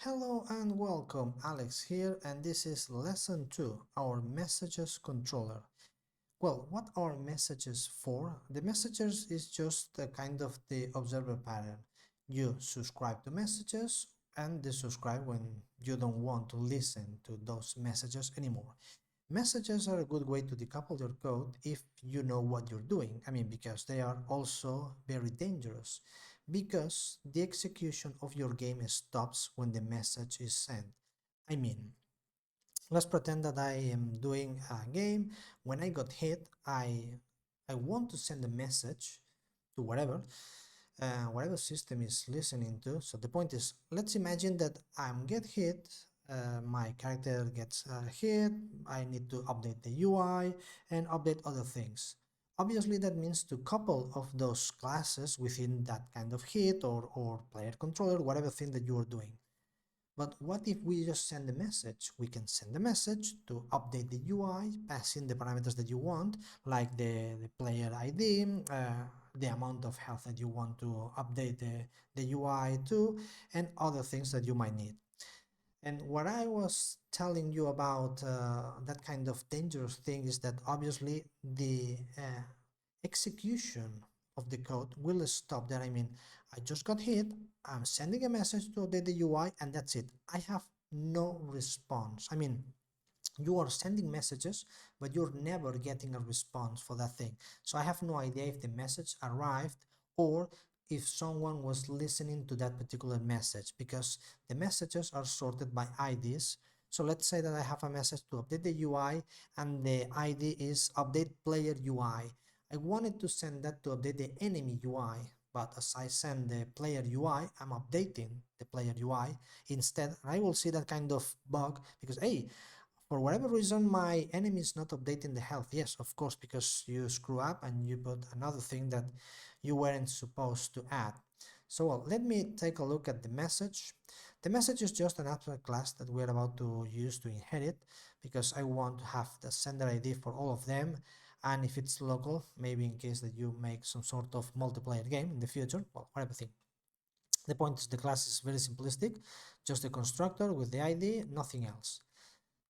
Hello and welcome, Alex here, and this is lesson 2, our messages controller. Well, what are messages for? The messages is just a kind of the observer pattern. You subscribe to messages and desubscribe when you don't want to listen to those messages anymore. Messages are a good way to decouple your code if you know what you're doing. Because they are also very dangerous because the execution of your game stops when the message is sent. I mean, let's pretend that I am doing a game. When I got hit, I want to send a message to whatever system is listening to. So the point is, let's imagine that I'm get hit, my character gets hit, I need to update the UI and update other things. Obviously that means to couple of those classes within that kind of hit or player controller, whatever thing that you are doing. But what if we just send a message? We can send a message to update the UI, pass in the parameters that you want, like the player ID, the amount of health that you want to update the UI to, and other things that you might need. And what I was telling you about that kind of dangerous thing is that obviously the execution of the code will stop there. I just got hit, I'm sending a message to update the UI, and that's it. I have no response. You are sending messages, but you're never getting a response for that thing. So I have no idea if the message arrived or if someone was listening to that particular message, because the messages are sorted by IDs. So let's say that I have a message to update the UI and the ID is update player UI. I wanted to send that to update the enemy UI, but as I send the player UI, I'm updating the player UI instead. I will see that kind of bug because, hey, for whatever reason my enemy is not updating the health. Yes, of course, because you screw up and you put another thing that you weren't supposed to add. So let me take a look at the message. The message is just an abstract class that we're about to use to inherit, because I want to have the sender ID for all of them, and if it's local, maybe in case that you make some sort of multiplayer game in the future, well, whatever thing. The point is the class is very simplistic, just a constructor with the ID, nothing else.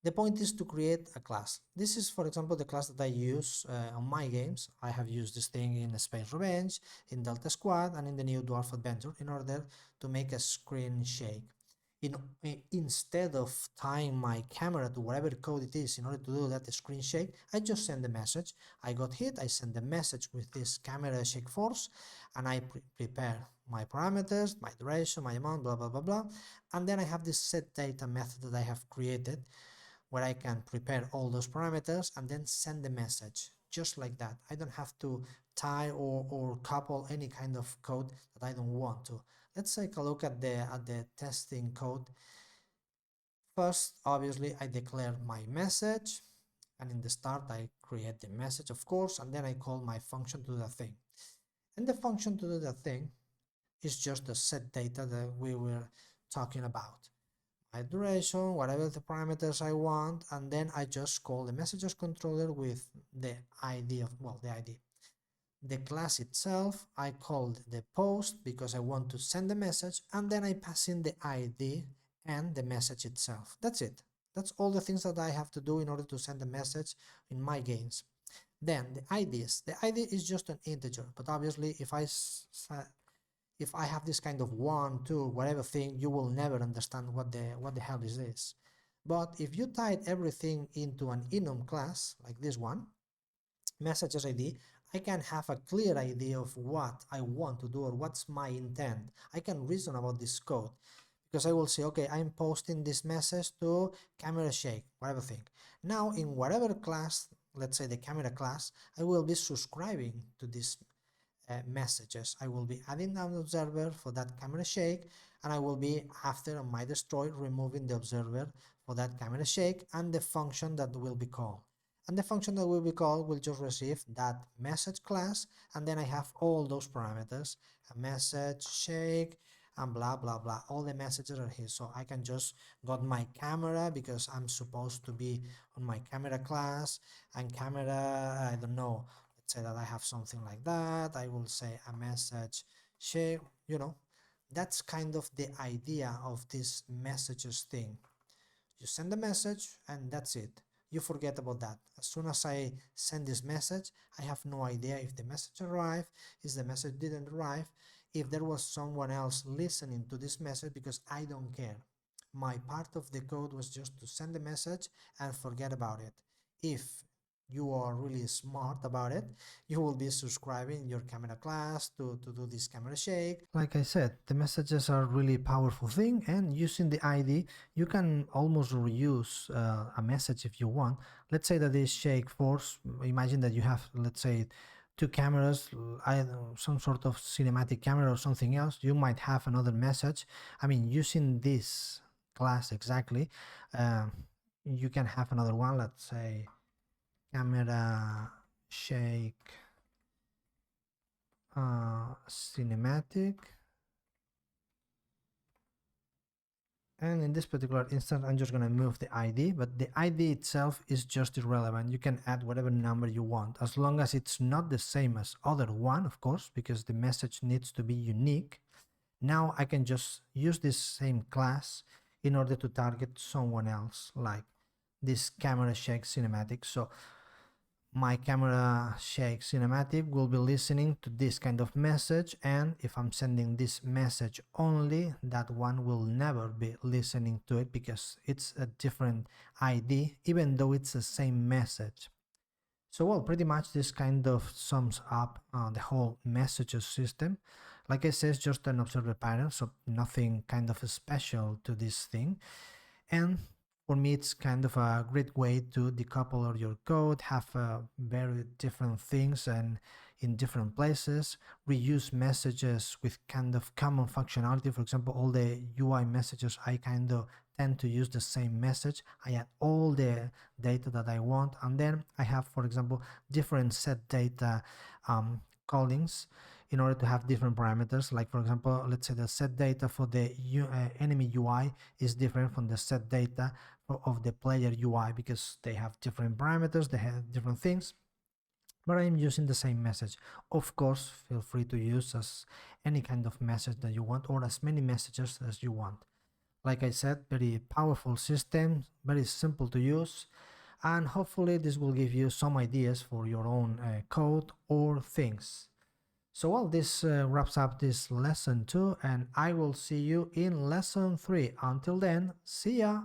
The point is to create a class. This is, for example, the class that I use on my games. I have used this thing in Space Revenge, in Delta Squad, and in the new Dwarf Adventure in order to make a screen shake. Instead of tying my camera to whatever code it is in order to do that screen shake, I just send a message. I got hit, I send a message with this camera shake force, and I prepare my parameters, my duration, my amount, blah, blah, blah, blah. And then I have this set data method that I have created where I can prepare all those parameters and then send the message just like that. I don't have to tie or couple any kind of code that I don't want to. Let's take a look at the testing code. First, obviously, I declare my message, and in the start I create the message, of course, and then I call my function to do that thing. And the function to do that thing is just the set data that we were talking about. My duration, whatever the parameters I want, and then I just call the messages controller with the ID of, well, the ID. The class itself, I called the post because I want to send the message, and then I pass in the ID and the message itself. That's it. That's all the things that I have to do in order to send a message in my games. Then the IDs. The ID is just an integer, but obviously if I have this kind of 1, 2, whatever thing, you will never understand what the hell is this. But if you type everything into an enum class, like this one, messages ID, I can have a clear idea of what I want to do or what's my intent. I can reason about this code because I will say, okay, I'm posting this message to camera shake, whatever thing. Now in whatever class, let's say the camera class, I will be subscribing to this messages. I will be adding an observer for that camera shake, and I will be, after my destroy, removing the observer for that camera shake and the function that will be called. And the function that will be called will just receive that message class, and then I have all those parameters, a message, shake, and blah blah blah. All the messages are here, so I can just got my camera because I'm supposed to be on my camera class, and camera, I don't know, say that I have something like that. I will say a message share, That's kind of the idea of this messages thing. You send a message and that's it. You forget about that. As soon as I send this message, I have no idea if the message arrived, if the message didn't arrive, if there was someone else listening to this message, because I don't care. My part of the code was just to send the message and forget about it. If you are really smart about it, you will be subscribing your camera class to do this camera shake. Like I said, the messages are really powerful thing, and using the ID, you can almost reuse a message if you want. Let's say that this shake force, imagine that you have, let's say, two cameras, some sort of cinematic camera or something else. You might have another message. I mean, using this class exactly, um, you can have another one. Let's say camera shake cinematic, and in this particular instance I'm just going to move the ID, but the ID itself is just irrelevant. You can add whatever number you want as long as it's not the same as other one, of course, because the message needs to be unique. Now I can just use this same class in order to target someone else, like this camera shake cinematic. So my camera shake cinematic will be listening to this kind of message, and if I'm sending this message only, that one will never be listening to it because it's a different ID, even though it's the same message. So well, pretty much this kind of sums up the whole messages system. Like I said, it's just an observer pattern, so nothing kind of special to this thing. And for me, it's kind of a great way to decouple all your code, have very different things and in different places, reuse messages with kind of common functionality. For example, all the UI messages, I kind of tend to use the same message. I add all the data that I want, and then I have, for example, different set data callings in order to have different parameters. Like for example, let's say the set data for the enemy UI is different from the set data of the player UI because they have different parameters, they have different things, but I'm using the same message. Of course, feel free to use as any kind of message that you want or as many messages as you want. Like I said, very powerful system, very simple to use, and hopefully this will give you some ideas for your own code or things. So well, this wraps up this lesson 2, and I will see you in lesson 3. Until then, see ya!